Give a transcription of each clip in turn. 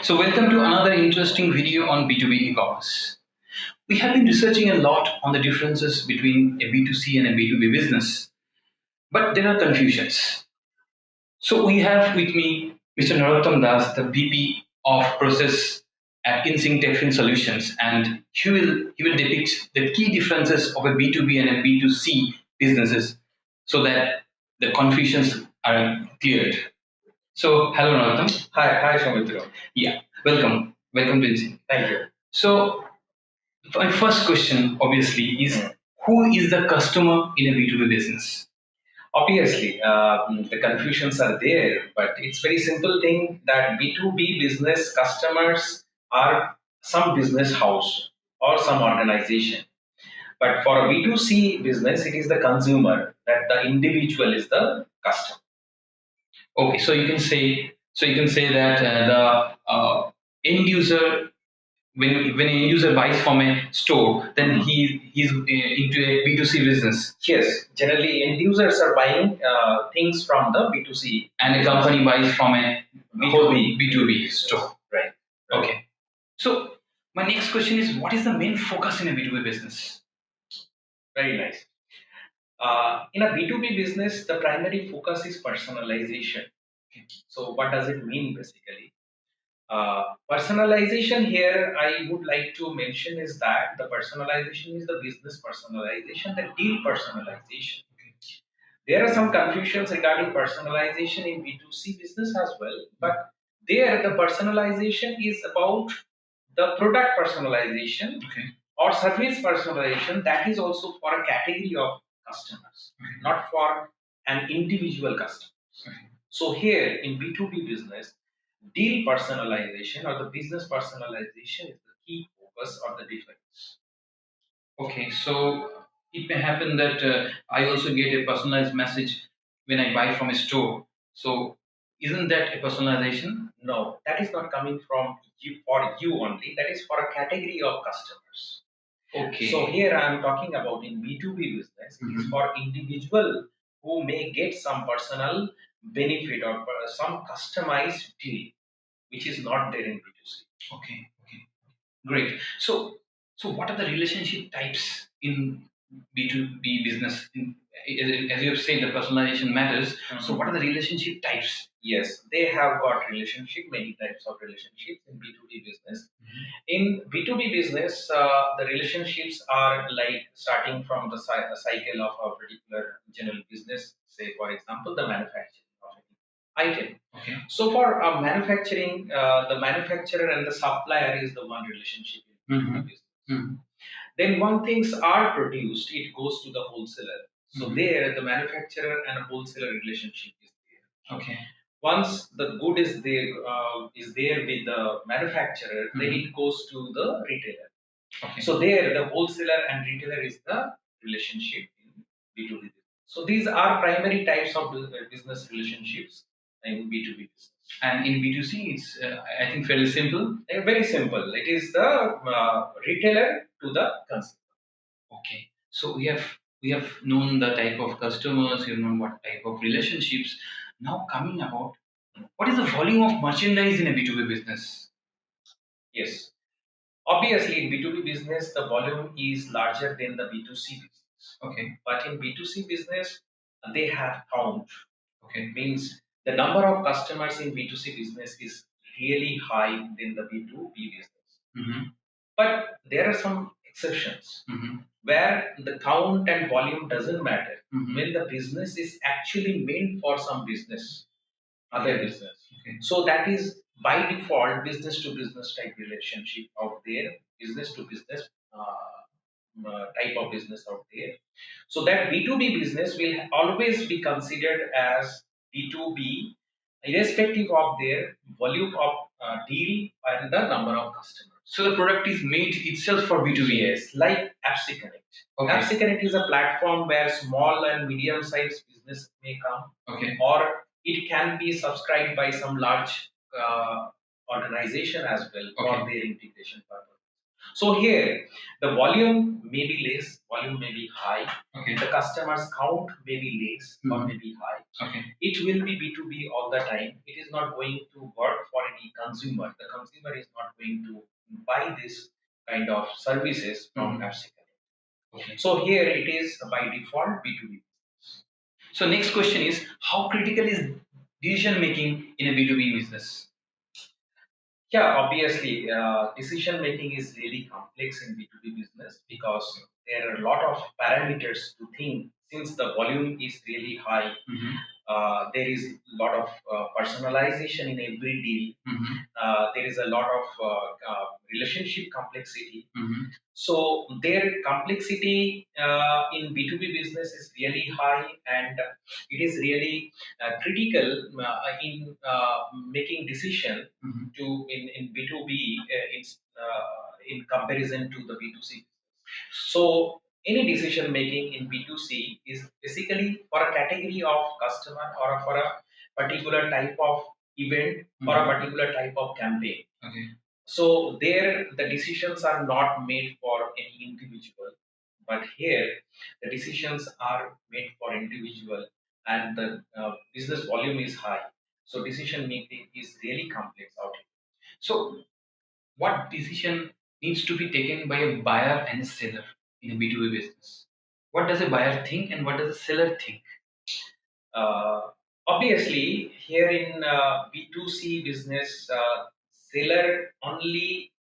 So welcome to another interesting video on B2B e-commerce. We have been researching a lot on the differences between a B2C and a B2B business, but there are confusions. So we have with me Mr. Narottam Das, the VP of Process at InSync Techfin Solutions, and he will depict the key differences of a B2B and a B2C businesses so that the confusions are cleared. So hello Narottam. Hi, Soumitra. Yeah, welcome to InSync. Thank you. So my first question, obviously, is who is the customer in a B2B business? Obviously, the confusions are there, but it's very simple thing that B2B business customers are some business house or some organization. But for a B2C business, it is the consumer, that the individual is the customer. Okay, so you can say that the end user, when an end user buys from a store, then he's into a B2C business. Yes, generally end users are buying things from the B2C, and a company buys from a B2B. B2B store. Right. Okay. So my next question is, what is the main focus in a B2B business? Very nice. In a B2B business, the primary focus is personalization. So, what does it mean basically? Personalization here, I would like to mention is that the personalization is the business personalization, the deal personalization. There are some confusions regarding personalization in B2C business as well, but there the personalization is about the product personalization or service personalization, that is also for a category of customers, not for an individual customer. So here in B2B business, deal personalization or the business personalization is the key focus or the difference. Okay, so it may happen that I also get a personalized message when I buy from a store. So isn't that a personalization? No, that is not coming from you for you only. That is for a category of customers. Okay. So here I am talking about in B2B business, it is for individual who may get some personal benefit or some customized deal, which is not there in B2C. Okay. Great. So what are the relationship types in B2B business? As you have said, the personalization matters. So what are the relationship types? Yes, they have got relationship, many types of relationships in B2B business. In B2B business, the relationships are like starting from the cycle of a particular general business, say for example, the manufacturing of an item. Okay. So for manufacturing, the manufacturer and the supplier is the one relationship in B2B business. Then when things are produced, it goes to the wholesaler. So there, the manufacturer and wholesaler relationship is there. Okay. Once the good is there with the manufacturer, then it goes to the retailer. Okay. So there, the wholesaler and retailer is the relationship in B2B business. So these are primary types of business relationships in B2B business. And in B2C, it's I think fairly simple. Very simple. It is the retailer to the consumer. Okay. So we have known the type of customers, we have known what type of relationships. Now coming about, what is the volume of merchandise in a B2B business? Yes. Obviously, in B2B business, the volume is larger than the B2C business. Okay. But in B2C business, they have count. Okay. Means the number of customers in B2C business is really high than the B2B business. But there are some exceptions where the count and volume doesn't matter. When the business is actually meant for some business, other business. Okay. So that is by default business to business type relationship out there, business to business type of business out there. So that B2B business will always be considered as B2B, irrespective of their volume of deal and the number of customers. So the product is made itself for B2B. Yes, like Appsi Connect. Okay. Appsi Connect is a platform where small and medium-sized business may come. Okay. Or it can be subscribed by some large organization as well for their integration purpose. So here, the volume may be less, volume may be high. Okay. The customers count may be less or may be high. Okay. It will be B2B all the time. It is not going to work for any consumer. The consumer is not going to buy this kind of services from Capsicum. Okay. So here it is by default B2B. So next question is, how critical is decision making in a B2B business? Yeah, obviously, decision making is really complex in B2B business because there are a lot of parameters to think. Since the volume is really high, there is a lot of personalization in every deal. There is a lot of relationship complexity. So their complexity in B2B business is really high, and it is really critical in making decision to in B2B in comparison to the B2C. So any decision making in B2C is basically for a category of customer or for a particular type of event or a particular type of campaign. Okay. So there the decisions are not made for any individual, but here the decisions are made for individual, and the business volume is high. So decision making is really complex out here. So what decision needs to be taken by a buyer and a seller in a B2B business? What does a buyer think and what does a seller think? Obviously, here in B2C business, seller only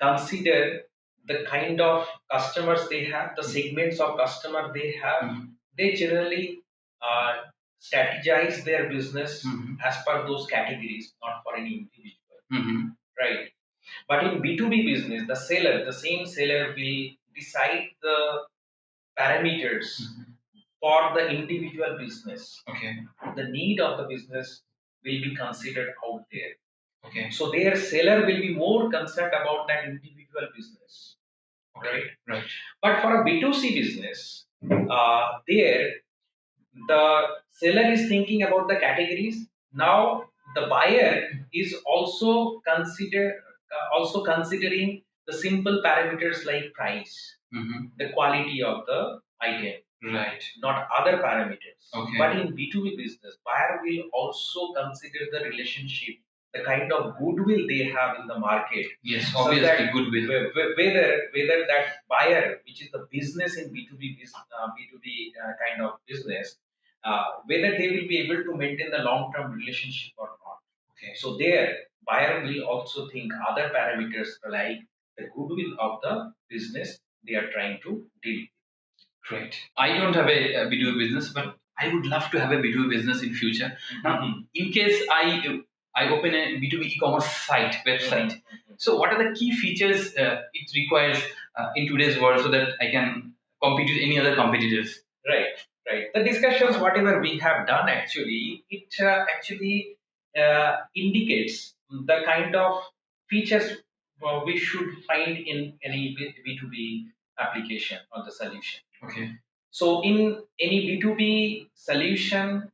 consider the kind of customers they have, the segments of customer they have. They generally strategize their business as per those categories, not for any individual, right? But in B2B business, the same seller will decide the parameters for the individual business. Okay. The need of the business will be considered out there. Okay. So their seller will be more concerned about that individual business. Okay. Right. But for a B2C business, there the seller is thinking about the categories. Now the buyer is also considering the simple parameters like price, the quality of the item, right, not other parameters. Okay. But in B2B business, buyer will also consider the relationship, the kind of goodwill they have in the market. Yes, So obviously that goodwill. Whether that buyer, which is the business in B2B B2B kind of business, whether they will be able to maintain the long-term relationship or not. Okay. So there, buyer will also think other parameters like the goodwill of the business they are trying to deal with. Great. I don't have a B2B business, but I would love to have a B2B business in future. Now, in case I open a B2B e-commerce site, website, so what are the key features it requires in today's world so that I can compete with any other competitors? Right, right. The discussions, whatever we have done, actually, it actually indicates the kind of features we should find in any B2B application or the solution. Okay. So in any B2B solution,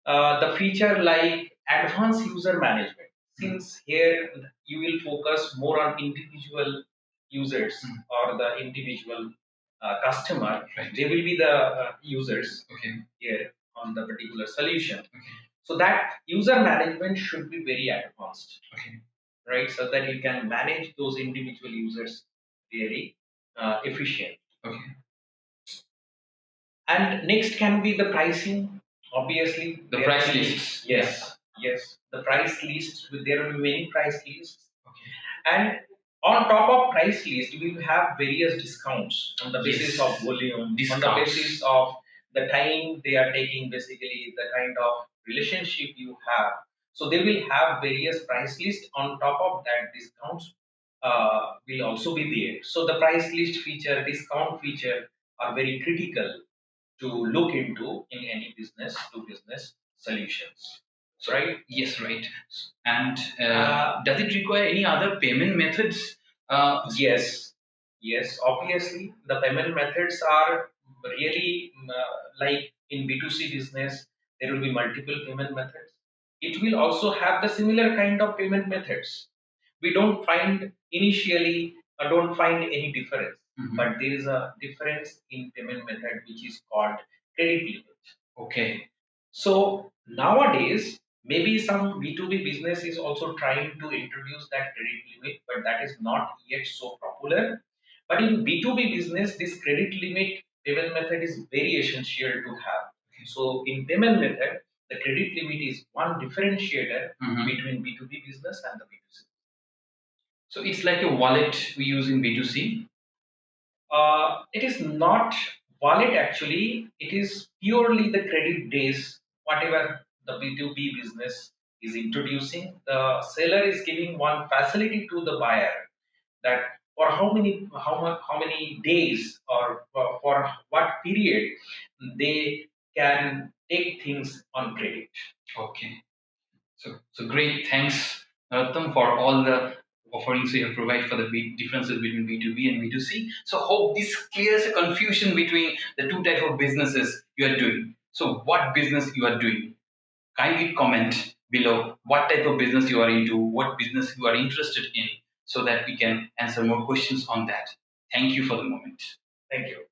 the feature like advanced user management, since here you will focus more on individual users or the individual customer, right. They will be the users here on the particular solution. So that user management should be very advanced, right? So that you can manage those individual users very efficient. And next can be the pricing. Obviously, the price lists. Yes, yes. The price lists. There will be many price lists. And on top of price list, we will have various discounts on the basis of volume, on the basis of the time they are taking, basically the kind of relationship you have. So they will have various price lists. On top of that, discounts will also be there. So the price list feature, discount feature are very critical to look into in any business to business solutions. Right? Yes, right. And does it require any other payment methods? Yes, yes. Obviously, the payment methods are really like in B2C business, there will be multiple payment methods. It will also have the similar kind of payment methods. We don't find initially I don't find any difference. But there is a difference in payment method which is called credit limit. Okay. So nowadays, maybe some B2B business is also trying to introduce that credit limit, but that is not yet so popular. But in B2B business, this credit limit payment method is very essential to have. So in payment method, the credit limit is one differentiator between B2B business and the B2C. So it's like a wallet we use in B2C? It is not wallet actually. It is purely the credit days, whatever the B2B business is introducing. The seller is giving one facility to the buyer that for how many days or for what period they can take things on credit. Okay. So great. Thanks, Narottam, for all the offerings you have provided for the differences between B2B and B2C. So hope this clears the confusion between the two types of businesses you are doing. So what business you are doing? Kindly comment below what type of business you are into, what business you are interested in, so that we can answer more questions on that. Thank you for the moment. Thank you.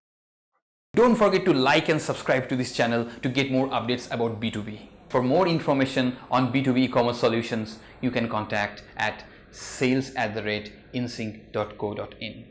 Don't forget to like and subscribe to this channel to get more updates about B2B. For more information on B2B e-commerce solutions, you can contact at sales@insync.co.in.